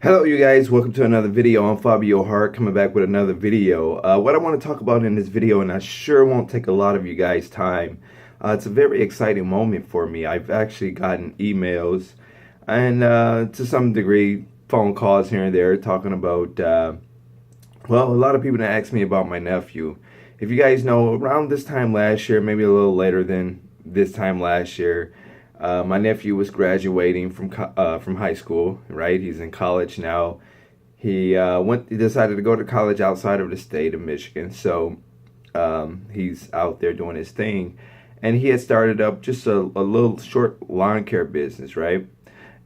Hello you guys, welcome to another video. I'm Fabiohart coming back with another video. What I want to talk about in this video, and I sure won't take a lot of you guys' time, it's a very exciting moment for me. I've actually gotten emails and to some degree phone calls here and there talking about, well, a lot of people that ask me about my nephew. If you guys know, around this time last year, maybe a little later than this time last year, my nephew was graduating from high school. Right, he's in college now. He decided to go to college outside of the state of Michigan. So he's out there doing his thing, and he had started up just a little short lawn care business, right?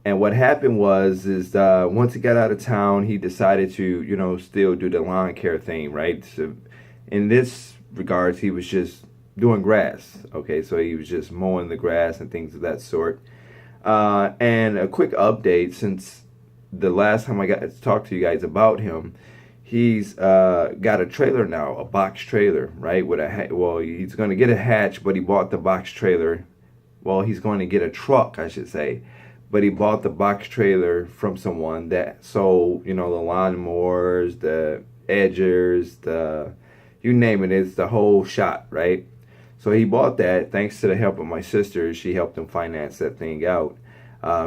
And what happened was, once he got out of town, he decided to, still do the lawn care thing, right? So in this regards, he was just doing grass. Okay, so he was just mowing the grass and things of that sort. And a quick update, since the last time I got to talk to you guys about him, he's got a trailer now, a box trailer, right? With well, he's going to get a hatch, but he bought the box trailer. Well, he's going to get a truck, I should say, but he bought the box trailer from someone that sold, the lawnmowers, the edgers, you name it, it's the whole shot, right? So he bought that thanks to the help of my sister. She helped him finance that thing out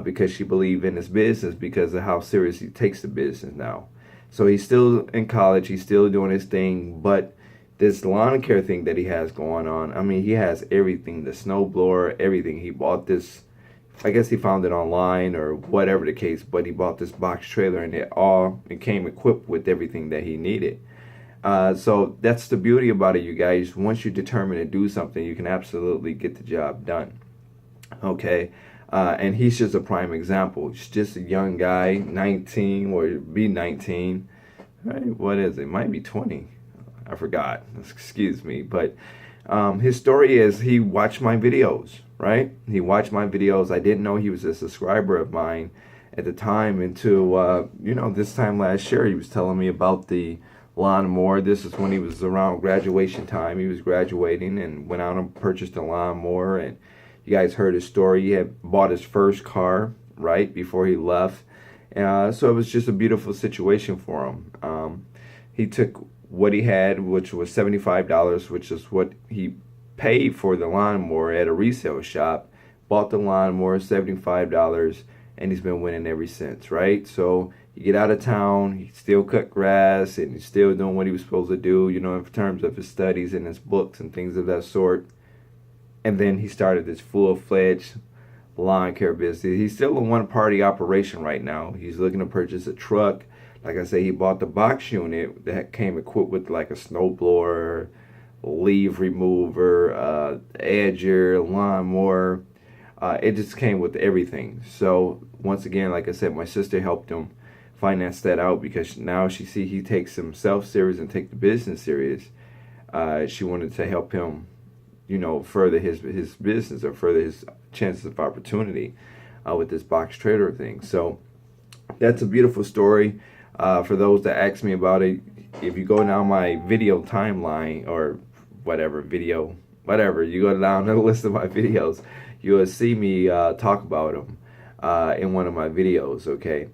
because she believed in his business because of how serious he takes the business now. So he's still in college. He's still doing his thing. But this lawn care thing that he has going on, I mean, he has everything, the snow blower, everything. He bought this, I guess he found it online or whatever the case, but he bought this box trailer and it came equipped with everything that he needed. So that's the beauty about it, you guys. Once you determine to do something, you can absolutely get the job done. Okay, and he's just a prime example. He's just a young guy, 19 or be 19. Right? What is it? Might be 20. I forgot. Excuse me. But his story is he watched my videos. Right? He watched my videos. I didn't know he was a subscriber of mine at the time until this time last year. He was telling me about the lawnmower. This is when he was around graduation time. He was graduating and went out and purchased a lawnmower. And you guys heard his story. He had bought his first car right before he left. So it was just a beautiful situation for him. He took what he had, which was $75, which is what he paid for the lawnmower at a resale shop, bought the lawnmower, $75, and he's been winning ever since, right? So you get out of town, he still cut grass, and he's still doing what he was supposed to do, in terms of his studies and his books and things of that sort. And then he started this full-fledged lawn care business. He's still a one-party operation right now. He's looking to purchase a truck. Like I say, he bought the box unit that came equipped with like a snowblower, leaf remover, edger, lawnmower. It just came with everything. So once again, like I said, my sister helped him finance that out because now she see he takes himself serious and take the business serious. She wanted to help him, further his business or further his chances of opportunity with this box trader thing. So that's a beautiful story. For those that ask me about it, if you go down my video timeline or whatever, you go down the list of my videos, you will see me talk about them in one of my videos, okay?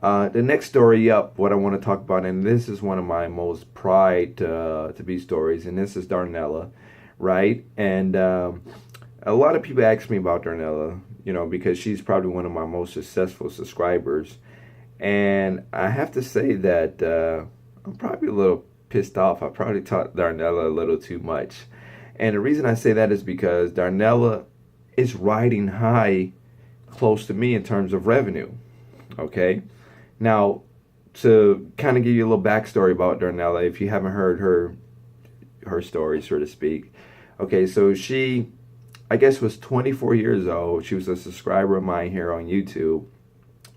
The next story up, what I want to talk about, and this is one of my most pride to be stories, and this is Darnella, right? And a lot of people ask me about Darnella, because she's probably one of my most successful subscribers. And I have to say that I'm probably a little pissed off. I probably taught Darnella a little too much. And the reason I say that is because Darnella is riding high close to me in terms of revenue, okay? Now, to kind of give you a little backstory about Darnella, if you haven't heard her story, so to speak. Okay, so she, I guess, was 24 years old. She was a subscriber of mine here on YouTube.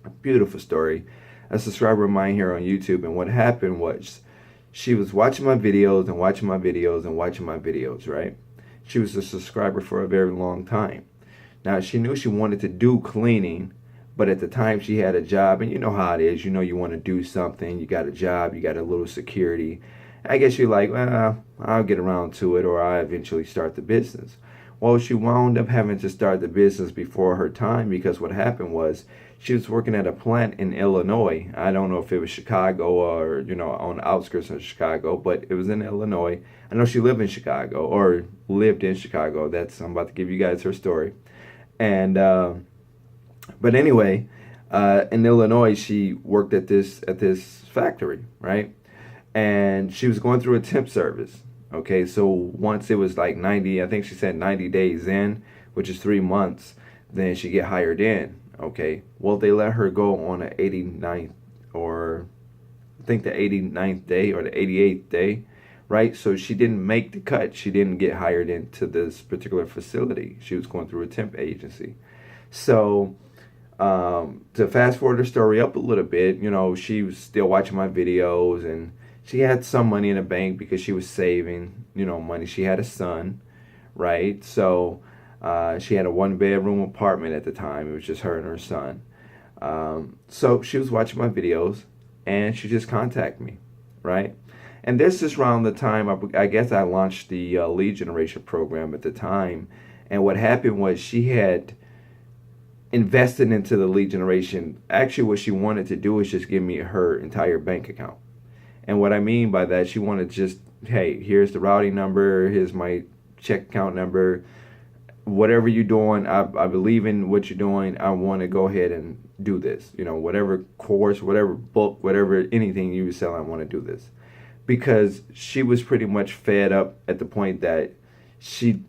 A beautiful story. A subscriber of mine here on YouTube. And what happened was she was watching my videos and watching my videos and watching my videos, right? She was a subscriber for a very long time. Now, she knew she wanted to do cleaning, but at the time she had a job, and you know how it is. You want to do something, you got a job, you got a little security. I guess you're like, well, I'll get around to it, or I'll eventually start the business. Well, she wound up having to start the business before her time because what happened was She was working at a plant in Illinois. I don't know if it was Chicago or, on the outskirts of Chicago, but it was in Illinois. I know she lived in Chicago or lived in Chicago. I'm about to give you guys her story. And, but anyway, in Illinois, she worked at this factory, right? And she was going through a temp service. Okay, so once it was like 90, I think she said 90 days in, which is 3 months, then she get hired in. Okay, well, they let her go on the 89th, or I think the 89th day or the 88th day, right? So she didn't make the cut. She didn't get hired into this particular facility. She was going through a temp agency. So to fast forward the story up a little bit, she was still watching my videos, and she had some money in the bank because she was saving, money. She had a son, right? So she had a 1-bedroom apartment at the time. It was just her and her son. So she was watching my videos, and she just contacted me, right? And this is around the time, I guess I launched the lead generation program at the time. And what happened was she had invested into the lead generation. Actually, what she wanted to do is just give me her entire bank account. And what I mean by that, she wanted just, hey, here's the routing number, here's my check account number, whatever you're doing, I believe in what you're doing. I want to go ahead and do this. Whatever course, whatever book, whatever, anything you were selling, I want to do this. Because she was pretty much fed up at the point that she,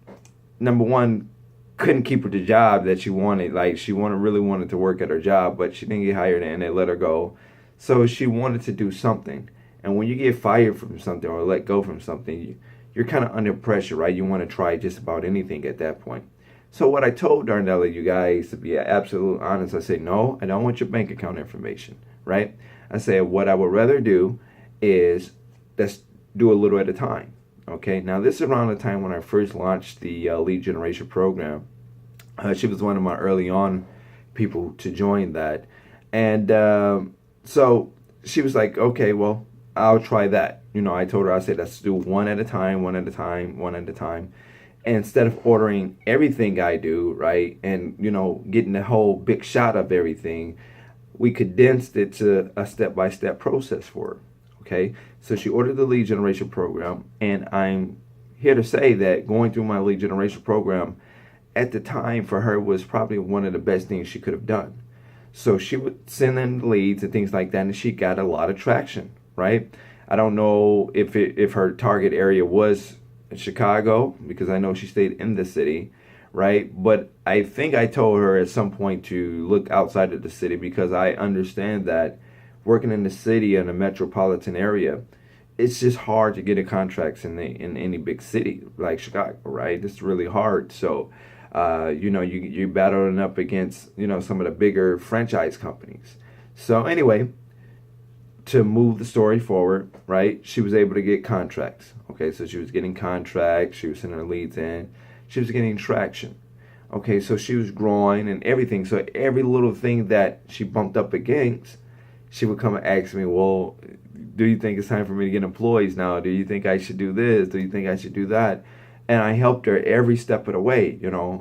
number one, couldn't keep her the job that she wanted. Like, she really wanted to work at her job, but she didn't get hired and they let her go. So she wanted to do something. And when you get fired from something or let go from something, you're kind of under pressure, right? You want to try just about anything at that point. So what I told Darnella, you guys, to be absolutely honest, I said, no, I don't want your bank account information, right? I said, what I would rather do is let's do a little at a time, okay? Now, this is around the time when I first launched the lead generation program. She was one of my early on people to join that. And so she was like, okay, well, I'll try that. I told her, I said, let's do one at a time, one at a time, one at a time. And instead of ordering everything I do, right, and, getting the whole big shot of everything, we condensed it to a step-by-step process for her, okay? So she ordered the lead generation program, and I'm here to say that going through my lead generation program at the time for her was probably one of the best things she could have done. So she would send in leads and things like that, and she got a lot of traction, right? I don't know if her target area was Chicago, because I know she stayed in the city, right? But I think I told her at some point to look outside of the city, because I understand that working in the city in a metropolitan area, it's just hard to get a contracts in any big city like Chicago, right? It's really hard. So you're battling up against some of the bigger franchise companies. So anyway, to move the story forward, right, she was able to get contracts. Okay, so she was getting contracts, she was sending her leads in, she was getting traction. Okay, so she was growing and everything. So every little thing that she bumped up against, she would come and ask me, well, do you think it's time for me to get employees now? Do you think I should do this? Do you think I should do that? And I helped her every step of the way.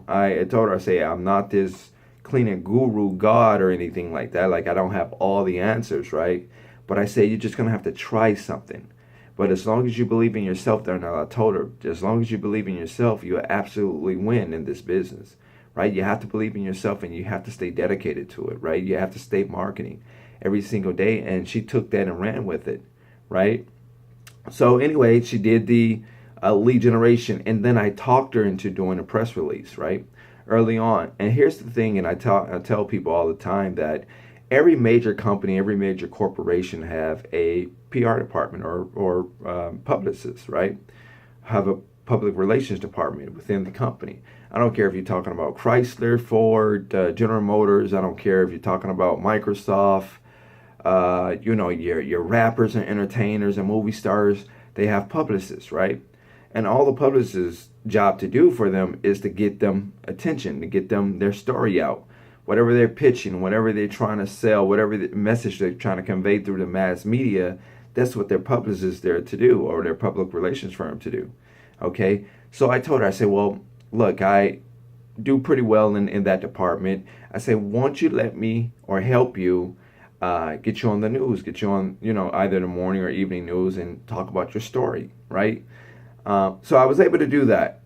I told her, I say, I'm not this cleaning guru god or anything like that. Like, I don't have all the answers, right? But I say, you're just going to have to try something. But as long as you believe in yourself, Darnell, I told her, as long as you believe in yourself, you absolutely win in this business, right? You have to believe in yourself, and you have to stay dedicated to it, right? You have to stay marketing every single day. And she took that and ran with it, right? So anyway, she did the lead generation, and then I talked her into doing a press release, right? Early on. And here's the thing, and I tell people all the time that every major company, every major corporation have a PR department or publicists, right? Have a public relations department within the company. I don't care if you're talking about Chrysler, Ford, General Motors. I don't care if you're talking about Microsoft, your rappers and entertainers and movie stars. They have publicists, right? And all the publicists' job to do for them is to get them attention, to get them their story out. Whatever they're pitching, whatever they're trying to sell, whatever the message they're trying to convey through the mass media, that's what their publicist is there to do, or their public relations firm to do. Okay? So I told her, I said, well, look, do pretty well in that department. I say, won't you let me or help you get you on the news, get you on, either the morning or evening news and talk about your story, right? So I was able to do that.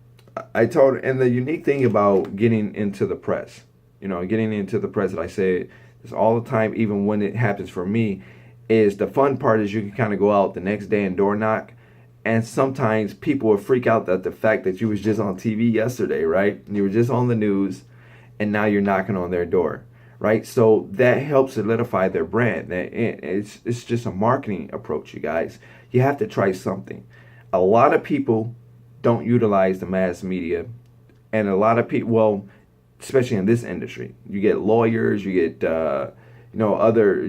I told, and the unique thing about getting into the press, getting into the press that I say this all the time, even when it happens for me, is the fun part is you can kind of go out the next day and door knock. And sometimes people will freak out at the fact that you was just on TV yesterday, right? You were just on the news and now you're knocking on their door, right? So that helps solidify their brand. It's just a marketing approach, you guys. You have to try something. A lot of people don't utilize the mass media, and a lot of people, well, especially in this industry, you get lawyers, you get other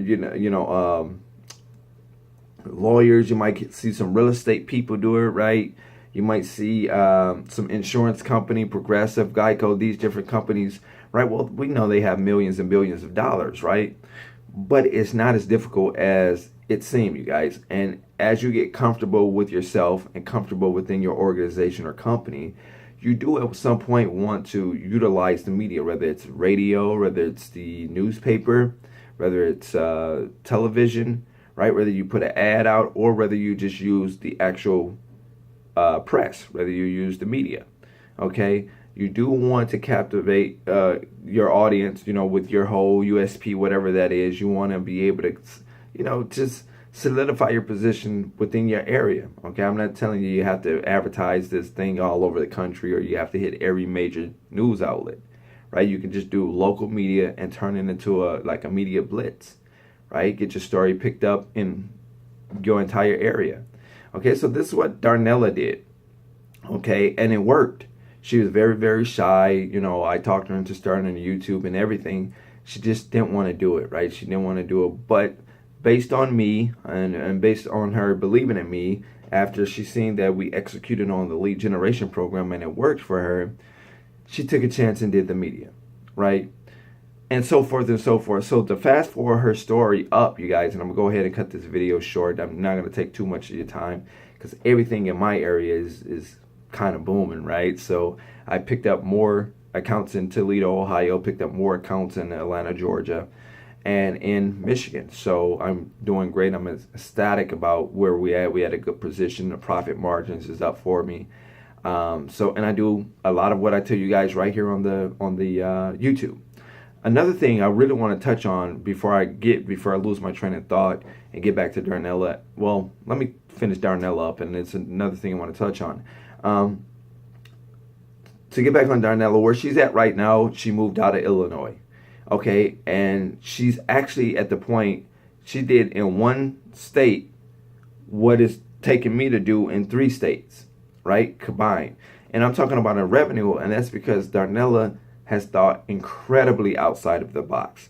lawyers. You might see some real estate people do it, right? You might see some insurance company, Progressive, Geico, these different companies, right? Well, we know they have millions and billions of dollars, right? But it's not as difficult as it seems, you guys. And as you get comfortable with yourself and comfortable within your organization or company, you do at some point want to utilize the media, whether it's radio, whether it's the newspaper, whether it's television, right? Whether you put an ad out or whether you just use the actual press, whether you use the media, okay? You do want to captivate your audience, with your whole USP, whatever that is. You want to be able to, just solidify your position within your area, okay? I'm not telling you have to advertise this thing all over the country or you have to hit every major news outlet, right? You can just do local media and turn it into a media blitz, right? Get your story picked up in your entire area. Okay, so this is what Darnella did, okay? And it worked. She was very, very shy. I talked her into starting on YouTube and everything. She just didn't want to do it, right? She didn't want to do it. But based on me and based on her believing in me, after she seen that we executed on the lead generation program and it worked for her, she took a chance and did the media, right? And so forth and so forth. So to fast forward her story up, you guys, and I'm going to go ahead and cut this video short. I'm not going to take too much of your time because everything in my area is kind of booming, right? So I picked up more accounts in Toledo, Ohio, picked up more accounts in Atlanta, Georgia, and in Michigan. So I'm doing great. I'm ecstatic about where we at. We had a good position. The profit margins is up for me. And I do a lot of what I tell you guys right here on the YouTube. Another thing I really want to touch on before I lose my train of thought and get back to Darnella. Well, let me finish Darnella up, and it's another thing I want to touch on. To get back on Darnella, where she's at right now, she moved out of Illinois, okay, and she's actually at the point she did in one state what is taking me to do in 3 states, right, combined. And I'm talking about a revenue, and that's because Darnella has thought incredibly outside of the box.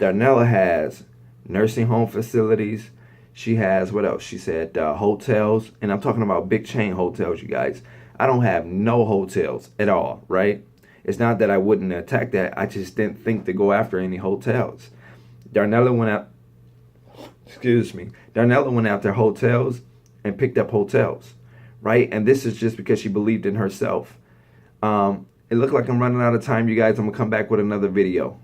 Darnella has nursing home facilities. She has, what else? She said hotels. And I'm talking about big chain hotels, you guys. I don't have no hotels at all, right? It's not that I wouldn't attack that. I just didn't think to go after any hotels. Darnella went out, Darnella went after hotels and picked up hotels, right? And this is just because she believed in herself. It looked like I'm running out of time, you guys. I'm going to come back with another video.